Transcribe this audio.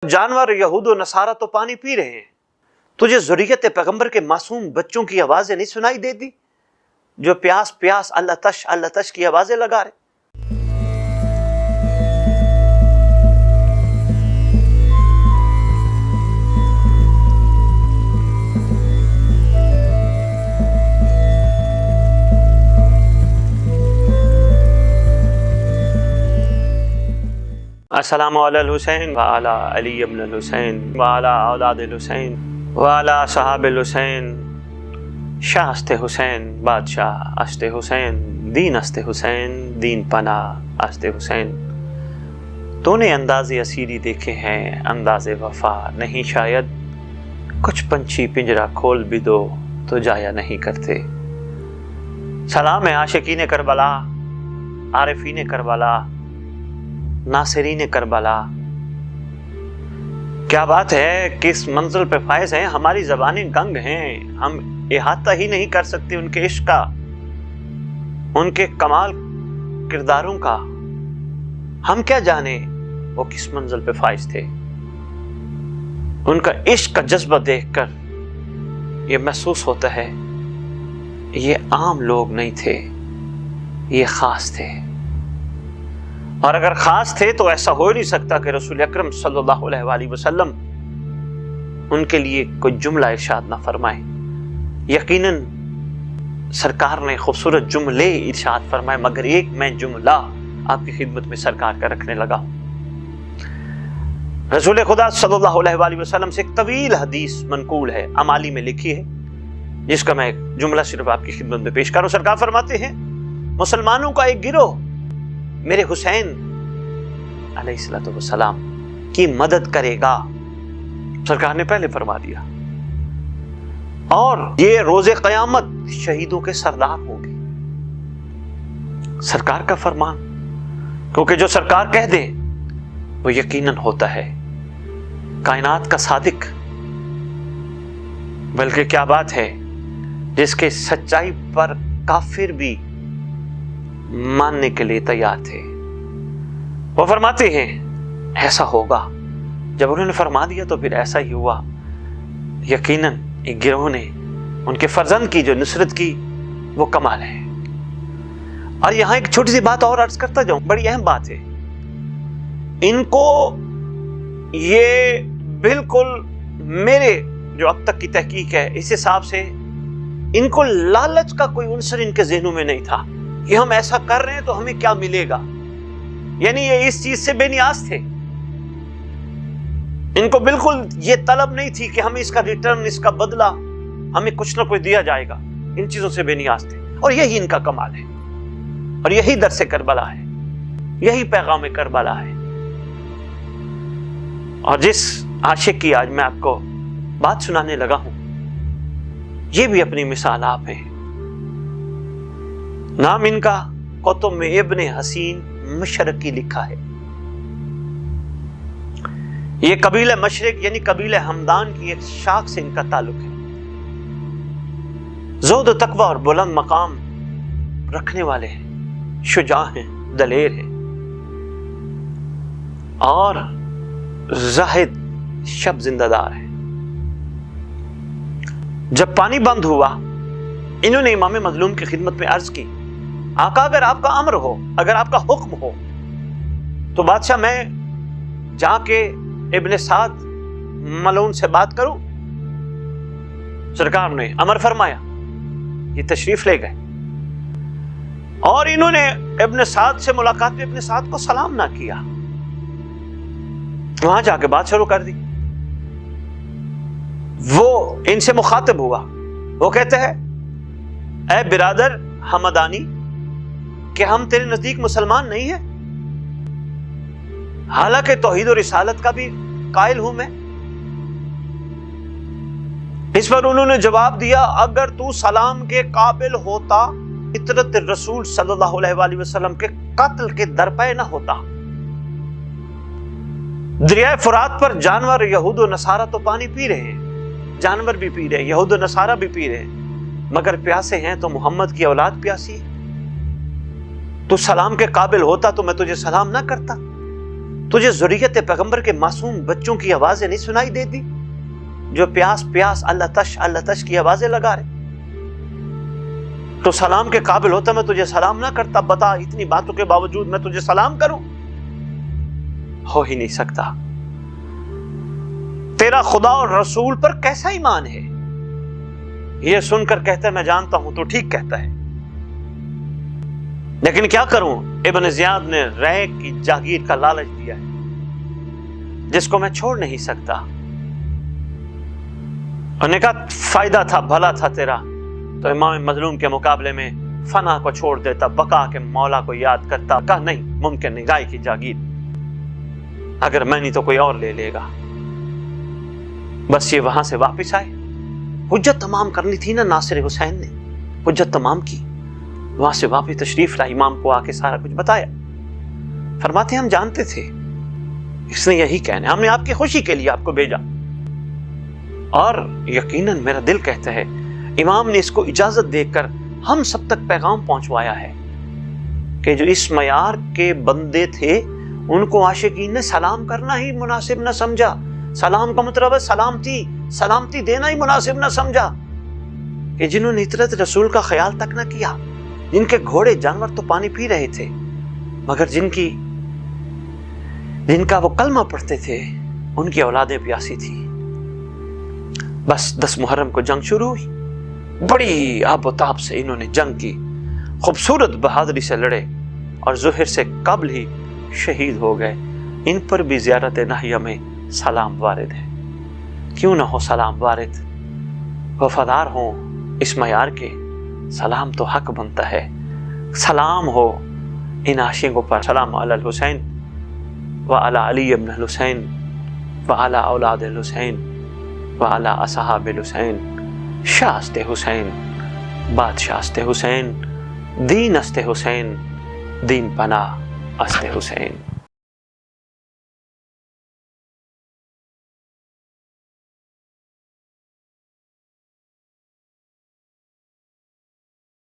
जानवर यहूद और नसारा तो पानी पी रहे हैं, तुझे ज़ुर्रियत पैगंबर के मासूम बच्चों की आवाज़ें नहीं सुनाई देती जो प्यास प्यास अल्लाह तश की आवाज़ें लगा रहे। अस्सलामु अला हुसैन व अला अली इब्न हुसैन व अला औलाद हुसैन व अला सहाब हुसैन। शाह अस्ते हुसैन बादशाह अस्ते हुसैन, दीन अस्ते हुसैन, दीन पना अस्ते हुसैन। तूने अंदाज़े असीरी देखे हैं अंदाज़े वफा नहीं शायद, कुछ पंछी पिंजरा खोल भी दो तो जाया नहीं करते। सलाम है आशिकीन Karbala, Arefin Karbala, Nasirin Karbala. क्या बात है, किस मंजिल पे फायज हैं, हमारी ज़बानें गंग हैं, हम इहाता ही नहीं कर सकते उनके इश्क का, उनके कमाल किरदारों का। हम क्या जाने वो किस मंजिल पे फायज थे। उनका इश्क का जज्बा देखकर ये महसूस होता है ये आम लोग नहीं थे, ये खास थे। और अगर खास थे तो ऐसा हो नहीं सकता कि रसूल अकरम सल्लल्लाहु अलैहि वसल्लम उनके लिए कोई जुमला इरशाद ना फरमाए। यकीनन सरकार ने खूबसूरत जुमले इरशाद फरमाए, मगर एक मैं जुमला आपकी खिदमत में सरकार का रखने लगा हूं। रसूल खुदा सल्लल्लाहु अलैहि वसल्लम से एक तवील हदीस मनकूल है, अमाली में लिखी है, जिसका मैं एक जुमला सिर्फ आपकी खिदमत में पेश करूं। सरकार फरमाते हैं, मुसलमानों का एक गिरोह मेरे हुसैन अलैहिस्सलाम की मदद करेगा। सरकार ने पहले फरमा दिया, और ये रोजे क़यामत शहीदों के सरदार होंगे। सरकार का फरमान, क्योंकि जो सरकार कह दे वो यकीनन होता है। कायनात का सादिक, बल्कि क्या बात है, जिसके सच्चाई पर काफिर भी मानने के लिए तैयार थे। वो फरमाते हैं ऐसा होगा। जब उन्होंने फरमा दिया तो फिर ऐसा ही हुआ। यकीनन एक गिरोह ने उनके फर्जंद की जो नुसरत की वो कमाल है। और यहां एक छोटी सी बात और अर्ज करता जाऊं, बड़ी अहम बात है। इनको ये बिल्कुल मेरे जो अब तक की तहकीक है इस हिसाब से इनको लालच का कोई उन्सर इनके ज़हनों में नहीं था कि हम ऐसा कर रहे हैं तो हमें क्या मिलेगा। यानी ये इस चीज से बेनियाज थे। इनको बिल्कुल ये तलब नहीं थी कि हमें इसका रिटर्न, इसका बदला, हमें कुछ ना कुछ दिया जाएगा। इन चीजों से बेनियाज थे, और यही इनका कमाल है, और यही दर्से करबला है, यही पैगाम करबला है। और जिस आशिक की आज मैं आपको बात सुनाने लगा हूं, ये भी अपनी मिसाल आप हैं। नाम इनका कुतुब में इब्ने हसीन मशरकी लिखा है। ये कबीला मशरिक यानी कबीला हमदान की एक शाख से इनका ताल्लुक है। ज़ुहद तकवा और बुलंद मकाम रखने वाले हैं, शुजा हैं, दलेर हैं, और जाहिद शब जिंदादार है। जब पानी बंद हुआ, इन्होंने इमाम मजलूम की खिदमत में अर्ज की, आका अगर आपका अम्र हो, अगर आपका हुक्म हो तो बादशाह मैं जाके इब्ने साद मलून से बात करूं। सरकार ने अमर फरमाया, ये तशरीफ ले गए, और इन्होंने इब्ने साद से मुलाकात में इब्ने साद को सलाम ना किया। वहां जाके बात शुरू कर दी। वो इनसे मुखातिब हुआ, वो कहते हैं, ऐ बिरादर हमदानी, कि हम तेरे नजदीक मुसलमान नहीं हैं, हालांकि तौहीद और रिसालत का भी कायल हूं मैं। इस पर उन्होंने जवाब दिया, अगर तू सलाम के काबिल होता, इतरत रसूल सल्लल्लाहु अलैहि वसल्लम के कत्ल के दरपे न होता। दरिया फुरात पर जानवर यहूद और नसारा तो पानी पी रहे हैं, जानवर भी पी रहे हैं, यहूद और नसारा भी पी रहे हैं, मगर प्यासे हैं तो मोहम्मद की औलाद प्यासी। तू सलाम के काबिल होता तो मैं तुझे सलाम ना करता। تجھے ذریت پیغمبر کے معصوم بچوں کی آوازیں نہیں سنائی دیتی جو پیاس پیاس اللہ تش کی آوازیں لگا رہے؟ تو سلام کے قابل ہوتا میں تجھے سلام نہ کرتا؟ بتا، اتنی باتوں کے باوجود میں تجھے سلام کروں؟ ہو ہی نہیں سکتا۔ تیرا خدا اور رسول پر کیسا ایمان ہے؟ یہ سن کر کہتا ہے میں جانتا ہوں تو ٹھیک کہتا ہے، لیکن کیا کروں؟ ابن زیاد نے رے کی جاگیر کا لالچ دیا ہے جس کو میں چھوڑ نہیں سکتا۔ انہوں نے کہا فائدہ تھا، بھلا تھا تیرا تو امام مظلوم کے مقابلے میں فنا کو چھوڑ دیتا، بقا کے مولا کو یاد کرتا۔ کہا نہیں، ممکن نہیں، رائے کی جاگیر اگر میں نہیں تو کوئی اور لے لے گا۔ بس یہ وہاں سے واپس آئے، حجت تمام کرنی تھی نا ناصر حسین نے، حجت تمام کی، وہاں سے واپس تشریف لائے، امام کو آ کے سارا کچھ بتایا۔ فرماتے ہم جانتے تھے اس نے یہی کہنا، ہم نے آپ کی خوشی کے لیے آپ کو بھیجا، اور یقیناً میرا دل کہتا ہے امام نے اس کو اجازت دے کر ہم سب تک پیغام پہنچوایا ہے کہ جو اس معیار کے بندے تھے ان کو عاشقین نے سلام کرنا ہی مناسب نہ سمجھا، سلام کا مطلب ہے سلامتی دینا ہی مناسب نہ سمجھا، کہ جنہوں نے اطرت رسول کا خیال تک نہ کیا، جن کے گھوڑے جانور تو پانی پی رہے تھے مگر جن کا وہ کلمہ پڑھتے تھے ان کی اولادیں پیاسی تھی۔ بس 10 محرم کو جنگ شروع ہوئی، بڑی آب و تاب سے انہوں نے جنگ کی، خوبصورت بہادری سے لڑے اور ظہر سے قبل ہی شہید ہو گئے۔ ان پر بھی زیارت ناہیہ میں سلام وارد ہے، کیوں نہ ہو سلام وارد؟ وفادار ہوں اس معیار کے، سلام تو حق بنتا ہے، سلام ہو ان عاشقوں پر۔ سلام علی الحسین وعلی علی ابن الحسین وعلی اولاد الحسین وعلی اصحاب الحسین، شاست حسین بادشاست حسین، دین است حسین، دین پناہ است حسین۔